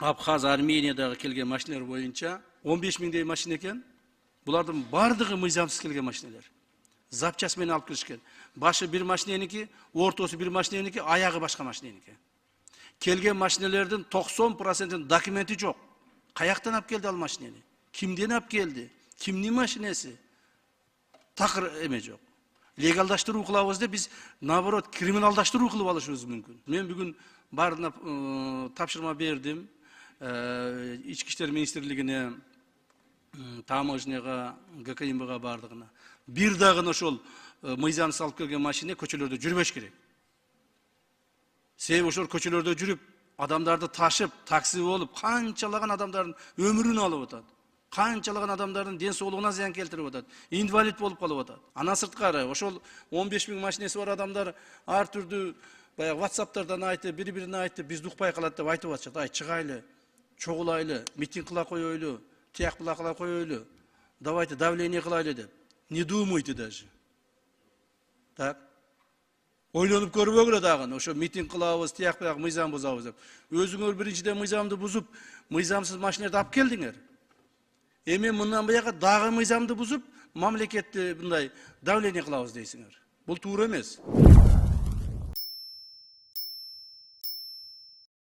Абхаз, Армениядағы келген машиналар бойынша 15 миңдей машина екен. Бұлардың бардығы мыйзамсыз келген машиналар. Запчасымен алып келишкен. Башы бір машиненики, ортосы бір машиненики, аяғы башқа машиненики. Келген машиналардың 90% документі жоқ. Қаяқтан алып келді ал машинені? Кімден алып келді? Кімнің машинесі? Тақыр еме жоқ. Легалдаштыру қылабыз біз, наоборот, криминалдаштыру қылып алышыбыз мүмкін. Мен бүгін бардына тапшырма бердім. Ішкі іштер министрлігіне, таможняға, ГКМБ-ға бардығына. Bir dağın ошол мыйзамсыз алып келген машина көчөлөрдө жүрбөш керек. Себеби ошол көчөлөрдө жүрүп, адамдарды ташып, такси болуп, канчалаган адамдардын өмүрүн алып атат. Канчалаган адамдардын ден соолугуна зыян келтирип атат. Инвалид болуп калып атат. Андан сырткары ошол 15 миң машинеси бар адамдар ар түрдүү баягы WhatsApp-тардан айтып, бири-бирине айтып, бизди укпай калат деп айтып атышат. Ай, чыгайлы, чогулайлы, митинг кыла коелу, тияк була кыла коелу. Давайте давление кылайлы деп. Не думайте даже. Так? Ойлонуп көрбөгүлө дагы, ошо митинг кылабыз, тияк буяк мыйзам бузабыз деп. Өзүңөр биринчиден мыйзамды бузуп, мыйзамсыз машиналарды алып келдиңер. Эми мындан буяка дагы мыйзамды бузуп, мамлекетти мындай давление кылабыз дейсиңер. Бул туура эмес.